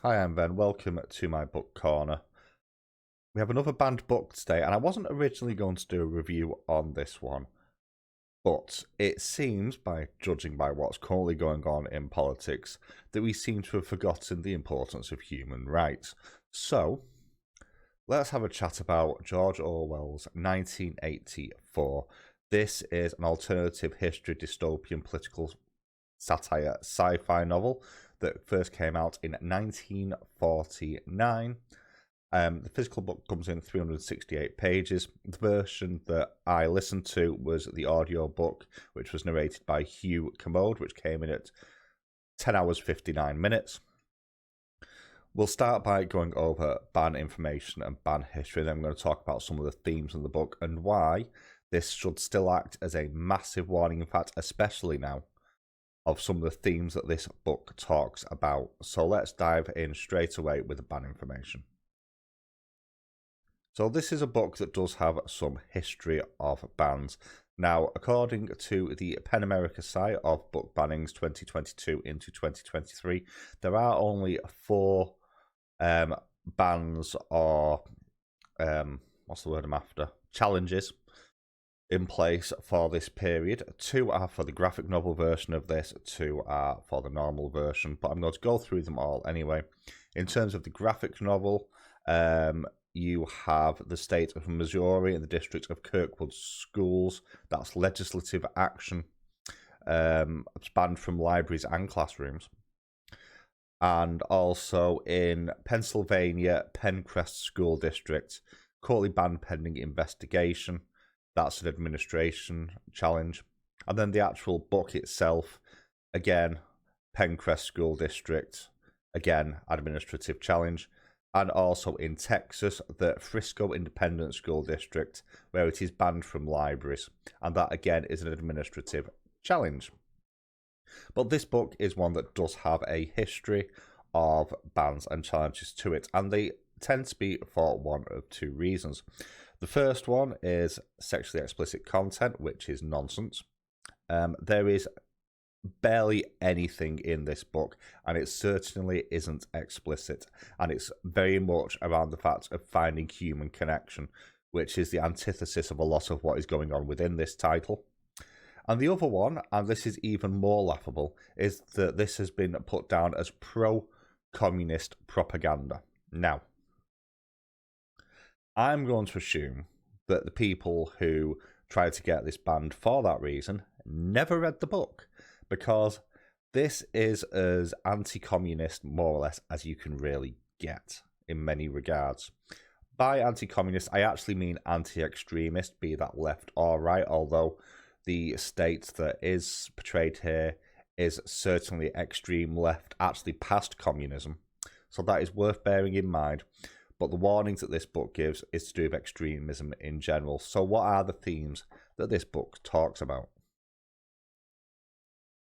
Hi, I'm Ben. Welcome to my book corner. We have another banned book today, and I wasn't originally going to do a review on this one, but it seems, by judging by what's currently going on in politics, that we seem to have forgotten the importance of human rights. So, let's have a chat about George Orwell's 1984. This is an alternative history dystopian political satire sci-fi novel that first came out in 1949. The physical book comes in 368 pages. The version that I listened to was the audio book, which was narrated by Hugh Kermode, which came in at 10 hours 59 minutes. We'll start by going over ban information and ban history, then I'm going to talk about some of the themes in the book and why this should still act as a massive warning, in fact, especially now, of some of the themes that this book talks about. So let's dive in straight away with the ban information. So this is a book that does have some history of bans. Now, according to the PEN America site of book bannings 2022 into 2023, there are only 4 bans or what's the word I'm after? Challenges in place for this period. 2 are for the graphic novel version of this, 2 are for the normal version, but I'm going to go through them all anyway. In terms of the graphic novel, you have the state of Missouri and the district of Kirkwood schools. That's legislative action. It's banned from libraries and classrooms. And also in Pennsylvania, Pencrest School District, currently banned pending investigation. That's an administration challenge. And then the actual book itself, again, Pencrest School District, again, administrative challenge. And also in Texas, the Frisco Independent School District, where it is banned from libraries. And that, again, is an administrative challenge. But this book is one that does have a history of bans and challenges to it, and they tend to be for one of 2 reasons. The first one is sexually explicit content, which is nonsense. There is barely anything in this book, and it certainly isn't explicit, and it's very much around the fact of finding human connection, which is the antithesis of a lot of what is going on within this title. And the other one, and this is even more laughable, is that this has been put down as pro-communist propaganda. Now, I'm going to assume that the people who tried to get this banned for that reason never read the book, because this is as anti-communist, more or less, as you can really get in many regards. By anti-communist, I actually mean anti-extremist, be that left or right, although the state that is portrayed here is certainly extreme left, actually past communism. So that is worth bearing in mind. But the warnings that this book gives is to do with extremism in general. So what are the themes that this book talks about?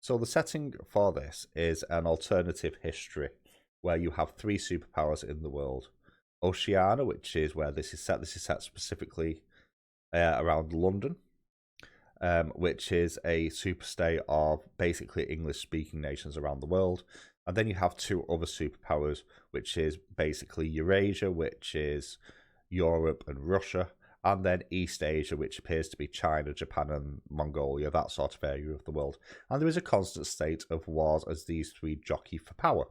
So the setting for this is an alternative history where you have 3 superpowers in the world. Oceania, which is where this is set. This is set specifically around London. Which is a superstate of basically English-speaking nations around the world. And then you have 2 other superpowers, which is basically Eurasia, which is Europe and Russia, and then East Asia, which appears to be China, Japan, and Mongolia, that sort of area of the world. And there is a constant state of wars as these 3 jockey for power.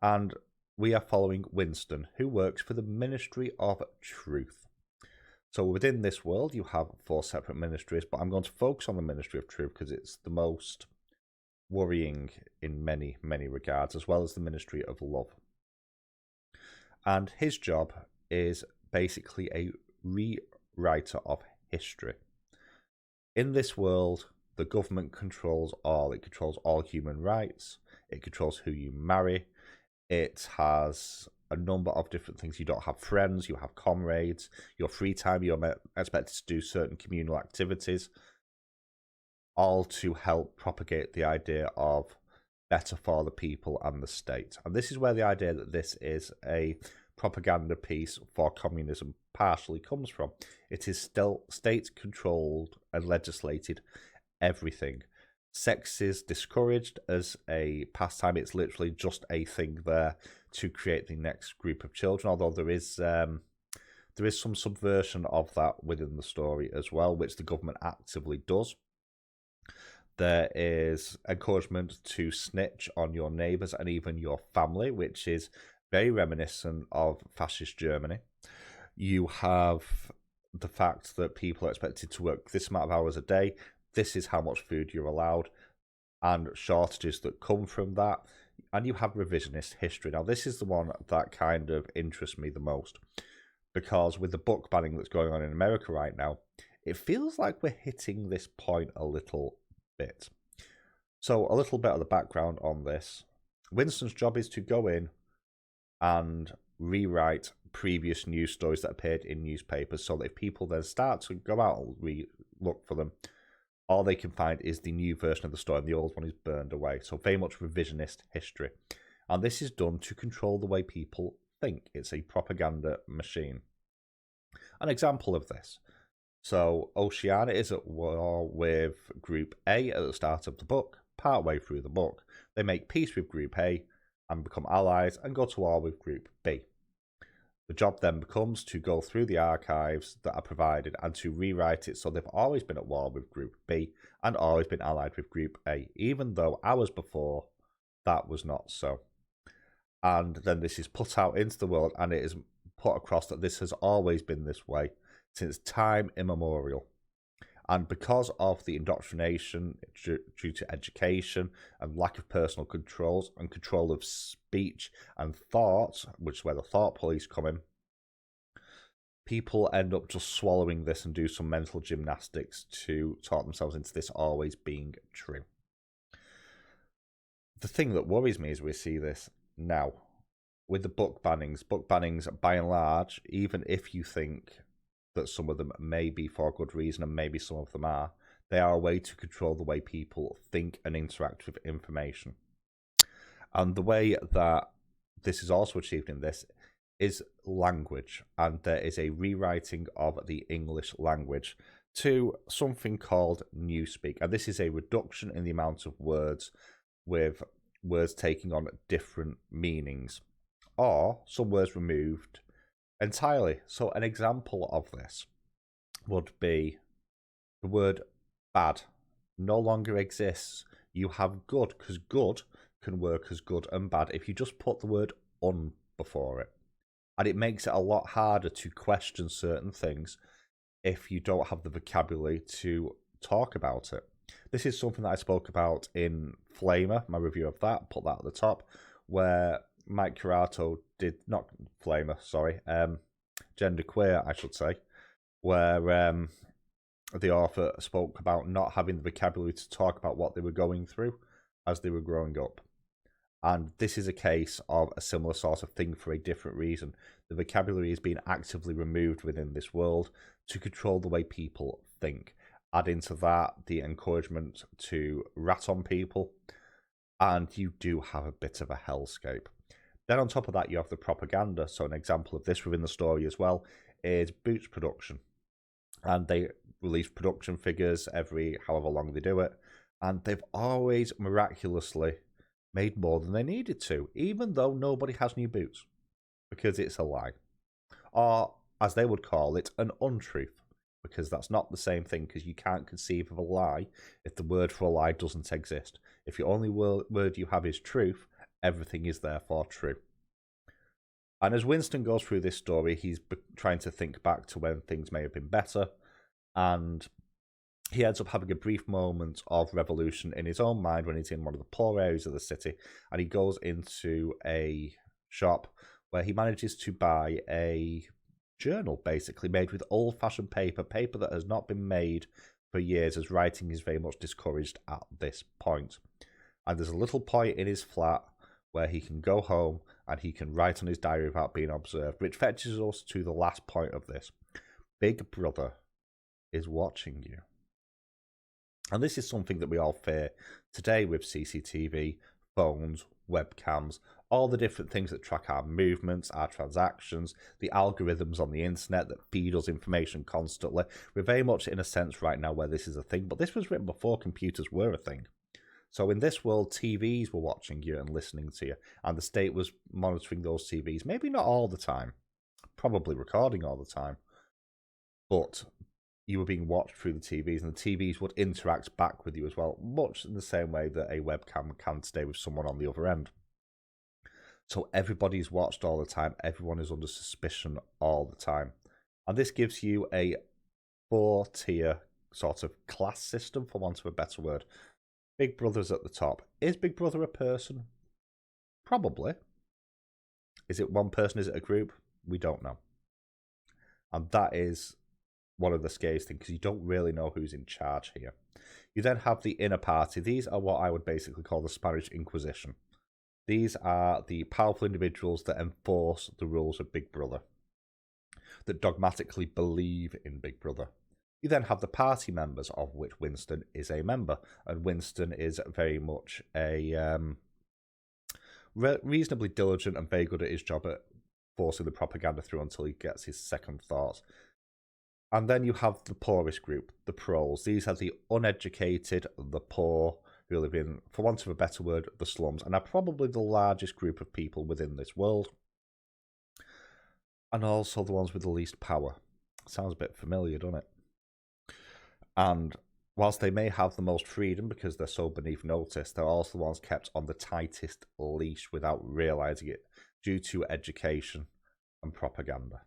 And we are following Winston, who works for the Ministry of Truth. So within this world, you have 4 separate ministries, but I'm going to focus on the Ministry of Truth because it's the most worrying in many, many regards, as well as the Ministry of Love. And his job is basically a rewriter of history. In this world, the government controls all. It controls all human rights. It controls who you marry. It has a number of different things. You don't have friends, you have comrades. Your free time, you're expected to do certain communal activities, all to help propagate the idea of better for the people and the state. And this is where the idea that this is a propaganda piece for communism partially comes from. It is still state-controlled and legislated everything. Sex is discouraged as a pastime. It's literally just a thing there to create the next group of children, although there is some subversion of that within the story as well, which the government actively does. There is encouragement to snitch on your neighbours and even your family, which is very reminiscent of fascist Germany. You have the fact that people are expected to work this amount of hours a day. This is how much food you're allowed, and shortages that come from that. And you have revisionist history. Now, this is the one that kind of interests me the most, because with the book banning that's going on in America right now, it feels like we're hitting this point a little bit. So, a little bit of the background on this. Winston's job is to go in and rewrite previous news stories that appeared in newspapers, so that if people then start to go out and look for them, all they can find is the new version of the story, and the old one is burned away. So very much revisionist history. And this is done to control the way people think. It's a propaganda machine. An example of this. So Oceania is at war with Group A at the start of the book. Partway through the book, they make peace with Group A and become allies and go to war with Group B. The job then becomes to go through the archives that are provided and to rewrite it so they've always been at war with Group B and always been allied with Group A, even though hours before that was not so. And then this is put out into the world, and it is put across that this has always been this way since time immemorial. And because of the indoctrination due to education and lack of personal controls and control of speech and thought, which is where the thought police come in, people end up just swallowing this and do some mental gymnastics to talk themselves into this always being true. The thing that worries me is we see this now with the book bannings by and large, even if you think that some of them may be for good reason and maybe some of them are, they are a way to control the way people think and interact with information. And the way that this is also achieved in this is language, and there is a rewriting of the English language to something called Newspeak, and this is a reduction in the amount of words, with words taking on different meanings, or some words removed entirely. So an example of this would be the word bad no longer exists. You have good, because good can work as good and bad if you just put the word un before it. And it makes it a lot harder to question certain things if you don't have the vocabulary to talk about it. This is something that I spoke about in Flamer, my review of that, put that at the top, where Mike Curato did, not Flamer, sorry, Genderqueer, I should say, where the author spoke about not having the vocabulary to talk about what they were going through as they were growing up. And this is a case of a similar sort of thing for a different reason. The vocabulary is being actively removed within this world to control the way people think. Add into that the encouragement to rat on people, and you do have a bit of a hellscape. Then on top of that, you have the propaganda. So an example of this within the story as well is boots production. And they release production figures every however long they do it. And they've always miraculously made more than they needed to, even though nobody has new boots, because it's a lie. Or, as they would call it, an untruth, because that's not the same thing, because you can't conceive of a lie if the word for a lie doesn't exist. If the only word you have is truth, everything is therefore true. And as Winston goes through this story, he's trying to think back to when things may have been better, and he ends up having a brief moment of revolution in his own mind when he's in one of the poor areas of the city, and he goes into a shop where he manages to buy a journal, basically, made with old-fashioned paper that has not been made for years, as writing is very much discouraged at this point. And there's a little point in his flat where he can go home and he can write on his diary without being observed, which fetches us to the last point of this. Big Brother is watching you. And this is something that we all fear today with CCTV, phones, webcams, all the different things that track our movements, our transactions, the algorithms on the internet that feed us information constantly. We're very much in a sense right now where this is a thing, but this was written before computers were a thing. So in this world, TVs were watching you and listening to you, and the state was monitoring those TVs. Maybe not all the time, probably recording all the time, but you were being watched through the TVs, and the TVs would interact back with you as well, much in the same way that a webcam can stay with someone on the other end. So everybody's watched all the time. Everyone is under suspicion all the time. And this gives you a 4-tier sort of class system, for want of a better word. Big Brother's at the top. Is Big Brother a person? Probably. Is it one person? Is it a group? We don't know. And that is one of the scariest things, because you don't really know who's in charge here. You then have the inner party. These are what I would basically call the Spanish Inquisition. These are the powerful individuals that enforce the rules of Big Brother, that dogmatically believe in Big Brother. You then have the party members, of which Winston is a member, and Winston is very much a reasonably diligent and very good at his job at forcing the propaganda through until he gets his second thoughts. And then you have the poorest group, the proles. These are the uneducated, the poor, who live in, for want of a better word, the slums, and are probably the largest group of people within this world. And also the ones with the least power. Sounds a bit familiar, doesn't it? And whilst they may have the most freedom because they're so beneath notice, they're also the ones kept on the tightest leash without realising it, due to education and propaganda.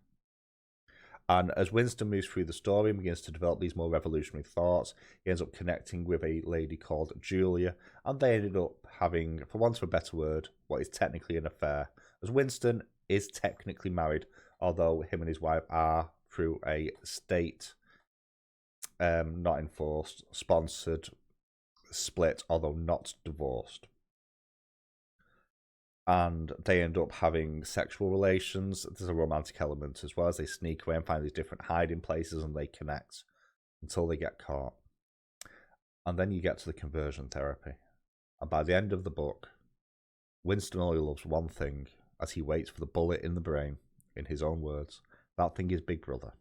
And as Winston moves through the story and begins to develop these more revolutionary thoughts, he ends up connecting with a lady called Julia, and they ended up having, for want of a better word, what is technically an affair, as Winston is technically married, although him and his wife are through a state, not enforced, sponsored split, although not divorced. And they end up having sexual relations. There's a romantic element as well, as they sneak away and find these different hiding places, and they connect until they get caught. And then you get to the conversion therapy. And by the end of the book, Winston only loves one thing as he waits for the bullet in the brain, in his own words. That thing is Big Brother.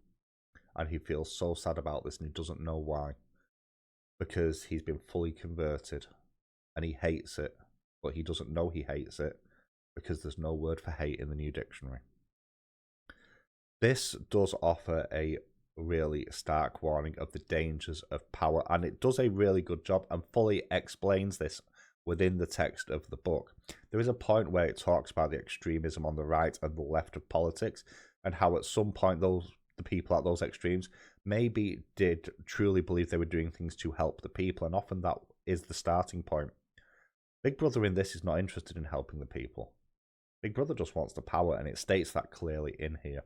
And he feels so sad about this, and he doesn't know why. Because he's been fully converted, and he hates it, but he doesn't know he hates it, because there's no word for hate in the new dictionary. This does offer a really stark warning of the dangers of power, and it does a really good job and fully explains this within the text of the book. There is a point where it talks about the extremism on the right and the left of politics, and how at some point the people at those extremes maybe did truly believe they were doing things to help the people, and often that is the starting point. Big Brother in this is not interested in helping the people. Big Brother just wants the power, and it states that clearly in here.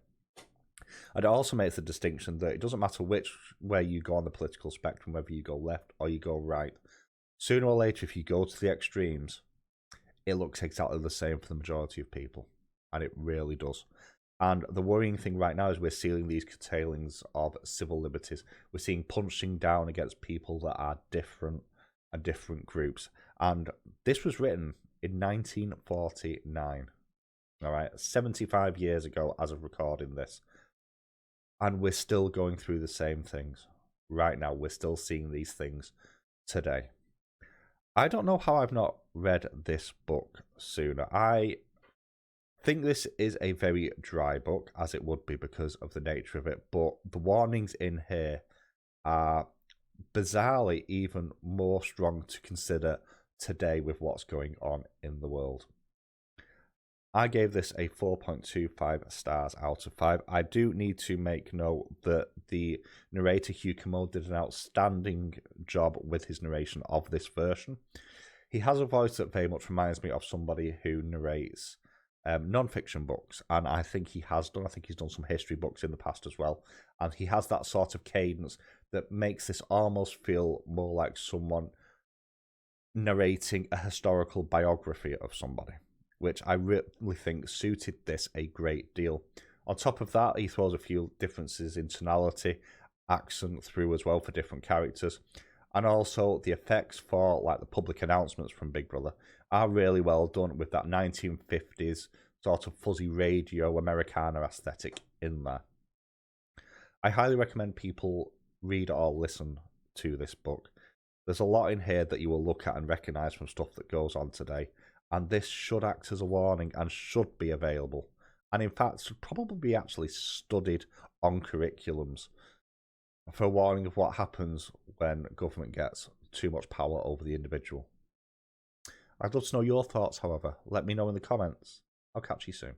And it also makes the distinction that it doesn't matter which way you go on the political spectrum, whether you go left or you go right. Sooner or later, if you go to the extremes, it looks exactly the same for the majority of people. And it really does. And the worrying thing right now is we're seeing these curtailings of civil liberties. We're seeing punching down against people that are different and different groups. And this was written in 1949. All right, 75 years ago as of recording this. And we're still going through the same things right now. We're still seeing these things today. I don't know how I've not read this book sooner. I think this is a very dry book, as it would be because of the nature of it, but the warnings in here are bizarrely even more strong to consider today with what's going on in the world. I gave this a 4.25 stars out of 5. I do need to make note that the narrator, Hugh Kermode, did an outstanding job with his narration of this version. He has a voice that very much reminds me of somebody who narrates non-fiction books, and I think he has done. I think he's done some history books in the past as well, and he has that sort of cadence that makes this almost feel more like someone narrating a historical biography of somebody, which I really think suited this a great deal. On top of that, he throws a few differences in tonality, accent through as well for different characters, and also the effects for like the public announcements from Big Brother are really well done with that 1950s sort of fuzzy radio Americana aesthetic in there. I highly recommend people read or listen to this book. There's a lot in here that you will look at and recognise from stuff that goes on today, and this should act as a warning and should be available, and in fact should probably be actually studied on curriculums for a warning of what happens when government gets too much power over the individual. I'd love to know your thoughts, however. Let me know in the comments. I'll catch you soon.